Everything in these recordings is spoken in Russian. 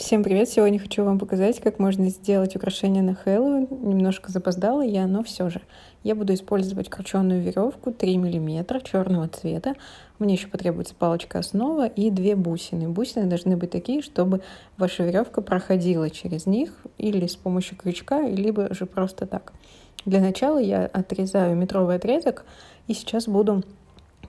Всем привет! Сегодня хочу вам показать, как можно сделать украшение на Хэллоуин. Немножко запоздала я, но все же. Я буду использовать крученую веревку 3 мм черного цвета. Мне еще потребуется палочка основа и 2 бусины. Бусины должны быть такие, чтобы ваша веревка проходила через них или с помощью крючка, либо же просто так. Для начала я отрезаю метровый отрезок и сейчас буду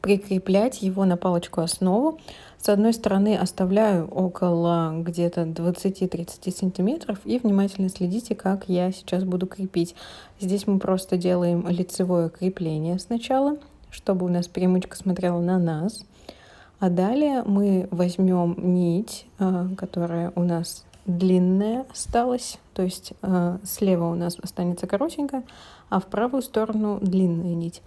прикреплять его на палочку основу. С одной стороны оставляю около где-то 20-30 сантиметров и внимательно следите, как я сейчас буду крепить. Здесь мы просто делаем лицевое крепление сначала, чтобы у нас перемычка смотрела на нас. А далее мы возьмем нить, которая у нас длинная осталась, то есть слева у нас останется коротенькая, а в правую сторону длинная нить.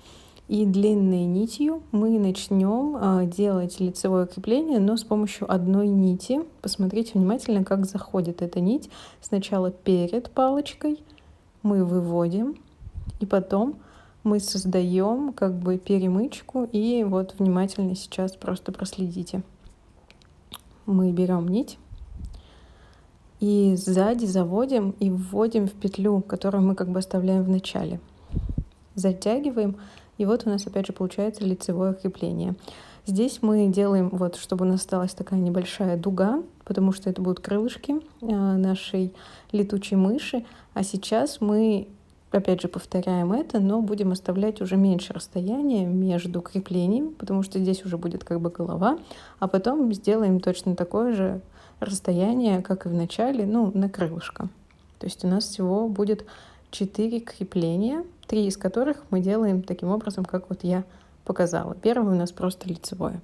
И длинной нитью мы начнем делать лицевое крепление, но с помощью одной нити. Посмотрите внимательно, как заходит эта нить. Сначала перед палочкой мы выводим, и потом мы создаем как бы перемычку. И вот внимательно сейчас просто проследите. Мы берем нить и сзади заводим и вводим в петлю, которую мы как бы оставляем в начале. Затягиваем. И вот у нас опять же получается лицевое крепление. Здесь мы делаем, вот, чтобы у нас осталась такая небольшая дуга, потому что это будут крылышки нашей летучей мыши. А сейчас мы, опять же, повторяем это, но будем оставлять уже меньше расстояния между креплениями, потому что здесь уже будет как бы голова. А потом сделаем точно такое же расстояние, как и в начале, ну, на крылышко. То есть у нас всего будет 4 крепления, 3 из которых мы делаем таким образом, как вот я показала. Первое у нас просто лицевое.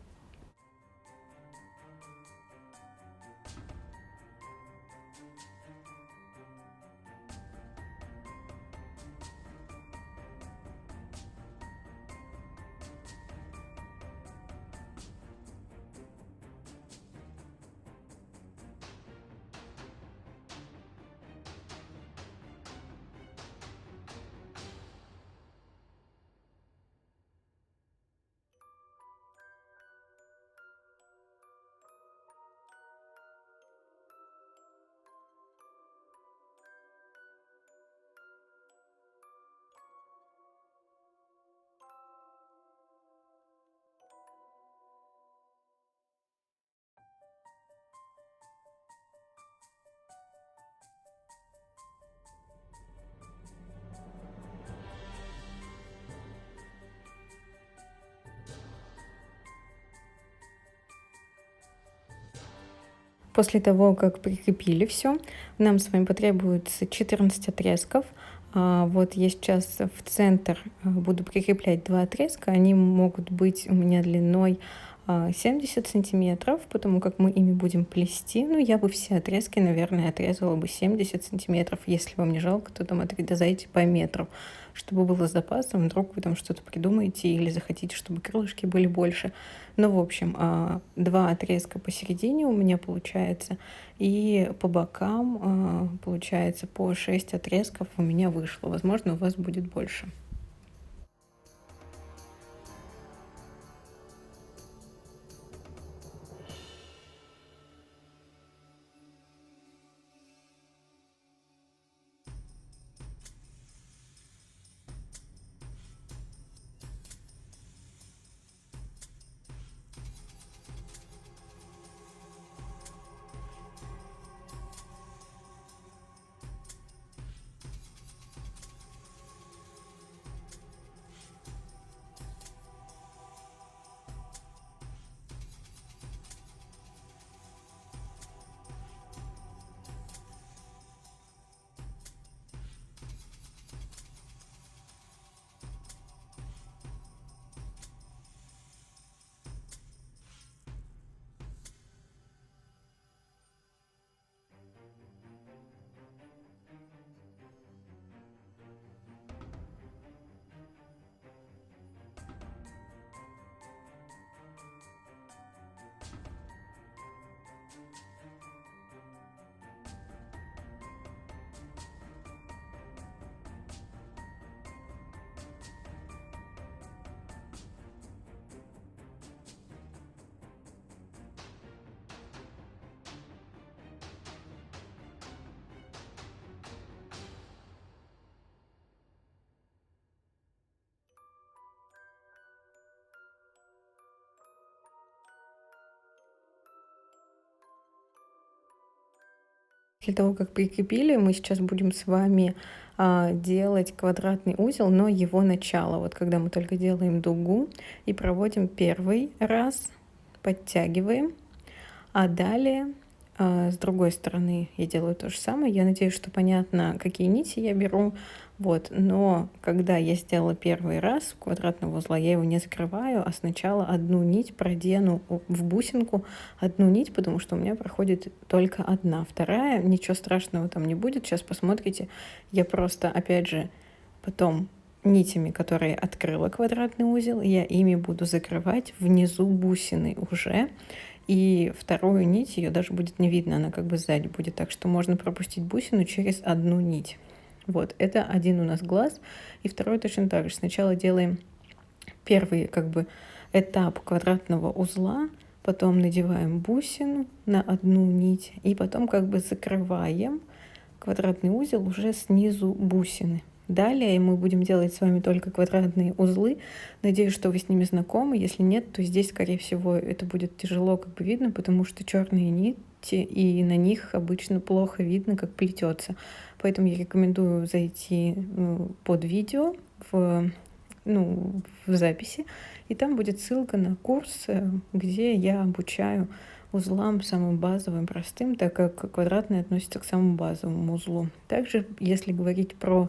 После того, как прикрепили все, нам с вами потребуется 14 отрезков. Вот я сейчас в центр буду прикреплять 2 отрезка. Они могут быть у меня длиной 70 сантиметров, потому как мы ими будем плести. Ну, я бы все отрезки, наверное, отрезала бы 70 сантиметров. Если вам не жалко, то там отрезайте по метру, чтобы было с запасом. Вдруг вы там что-то придумаете или захотите, чтобы крылышки были больше. Ну, в общем, 2 отрезка посередине у меня получается, и по бокам получается по 6 отрезков у меня вышло. Возможно, у вас будет больше. После того, как прикрепили, мы сейчас будем с вами делать квадратный узел, но его начало. Вот когда мы только делаем дугу и проводим первый раз, подтягиваем, а далее с другой стороны я делаю то же самое. Я надеюсь, что понятно, какие нити я беру. Вот. Но когда я сделала первый раз квадратного узла, я его не закрываю, а сначала одну нить продену в бусинку, одну нить, потому что у меня проходит только одна. Вторая, ничего страшного там не будет. Сейчас посмотрите. Я просто, опять же, потом нитями, которые открыла квадратный узел, я ими буду закрывать внизу бусины уже. И вторую нить, ее даже будет не видно, она как бы сзади будет, так что можно пропустить бусину через одну нить. Вот, это один у нас глаз, и второй точно так же. Сначала делаем первый как бы этап квадратного узла, потом надеваем бусину на одну нить, и потом как бы закрываем квадратный узел уже снизу бусины. Далее мы будем делать с вами только квадратные узлы. Надеюсь, что вы с ними знакомы. Если нет, то здесь, скорее всего, это будет тяжело как бы видно, потому что черные нити, и на них обычно плохо видно, как плетется. Поэтому я рекомендую зайти под видео в записи, и там будет ссылка на курс, где я обучаю узлам самым базовым, простым, так как квадратный относится к самому базовому узлу. Также, если говорить про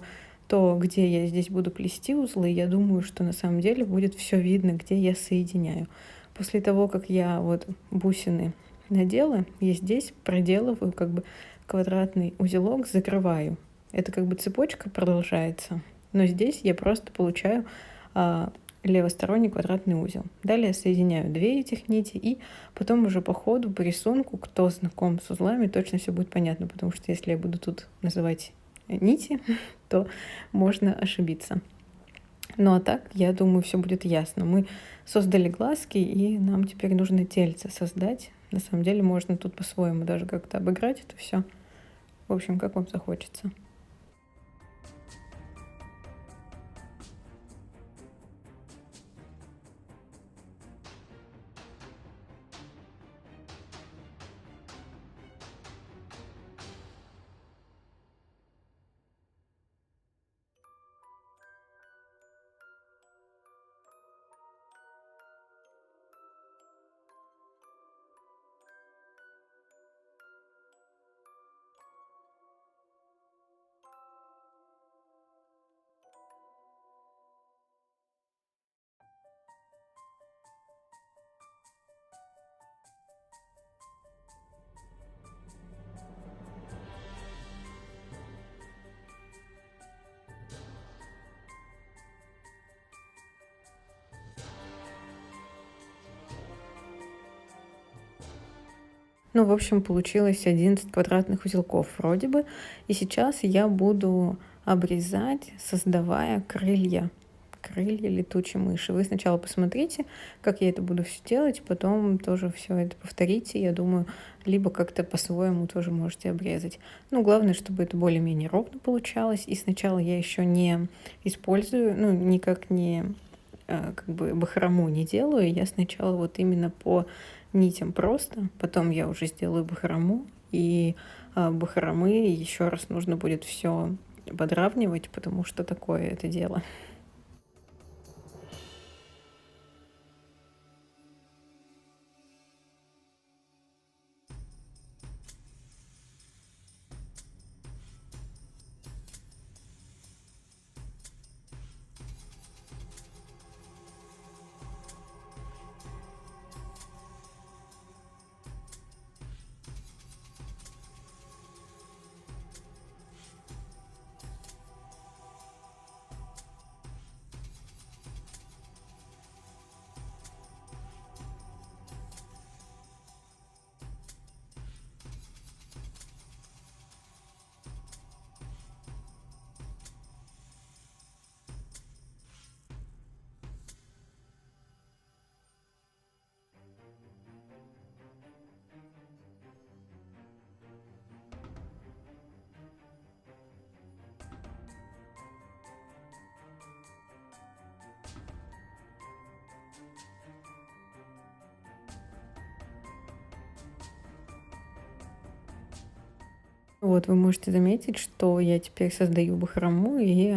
то, где я здесь буду плести узлы, я думаю, что на самом деле будет все видно, где я соединяю. После того, как я вот бусины надела, я здесь проделываю как бы квадратный узелок, закрываю. Это как бы цепочка продолжается, но здесь я просто получаю левосторонний квадратный узел. Далее соединяю две этих нити, и потом уже по ходу, по рисунку, кто знаком с узлами, точно все будет понятно, потому что если я буду тут называть нити, то можно ошибиться. Ну а так, я думаю, все будет ясно. Мы создали глазки, и нам теперь нужно тельце создать. На самом деле можно тут по-своему даже как-то обыграть это все. В общем, как вам захочется. Ну, в общем, получилось 11 квадратных узелков вроде бы. И сейчас я буду обрезать, создавая крылья летучей мыши. Вы сначала посмотрите, как я это буду все делать, потом тоже все это повторите. Я думаю, либо как-то по-своему тоже можете обрезать. Ну, главное, чтобы это более-менее ровно получалось. И сначала я еще не использую, ну, никак не как бы бахрому не делаю. Я сначала вот именно по нитям просто, потом я уже сделаю бахрому, и бахромы еще раз нужно будет все подравнивать, потому что такое это дело. Вот вы можете заметить, что я теперь создаю бахрому, и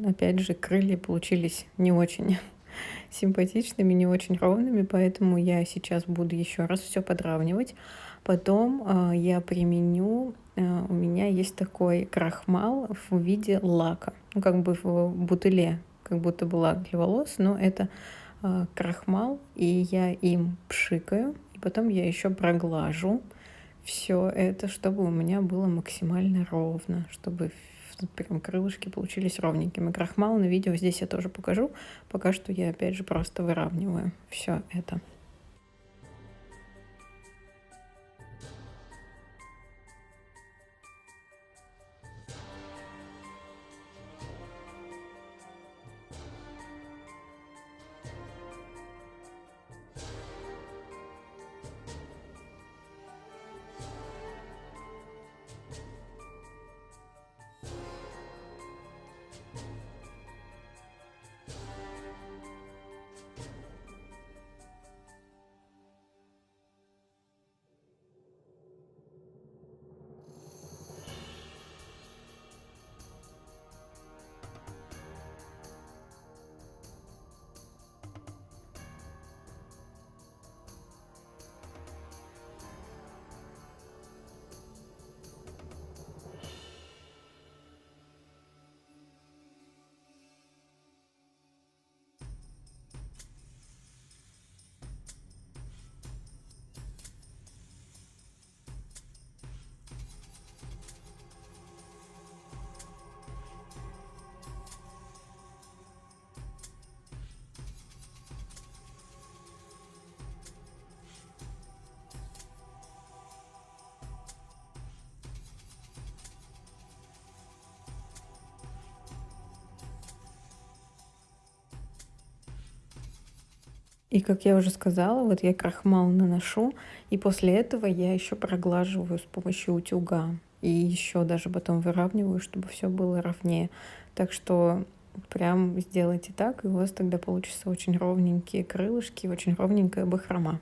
опять же крылья получились не очень симпатичными, не очень ровными, поэтому я сейчас буду еще раз все подравнивать. Потом я применю, у меня есть такой крахмал в виде лака, ну как бы в бутыле, как будто бы лак для волос, но это крахмал, и я им пшикаю, и потом я еще проглажу все это, чтобы у меня было максимально ровно, чтобы прям крылышки получились ровненькими. Крахмал на видео здесь я тоже покажу. Пока что я опять же просто выравниваю все это. И как я уже сказала, вот я крахмал наношу, и после этого я еще проглаживаю с помощью утюга. И еще даже потом выравниваю, чтобы все было ровнее. Так что прям сделайте так, и у вас тогда получится очень ровненькие крылышки, очень ровненькая бахрома.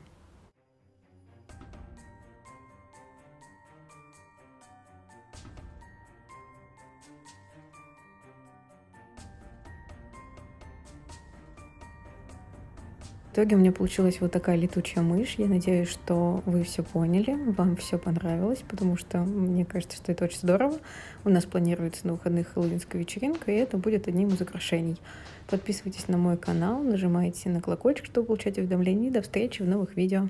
В итоге у меня получилась вот такая летучая мышь. Я надеюсь, что вы все поняли, вам все понравилось, потому что мне кажется, что это очень здорово. У нас планируется на выходных хэллоуинская вечеринка, и это будет одним из украшений. Подписывайтесь на мой канал, нажимайте на колокольчик, чтобы получать уведомления. До встречи в новых видео.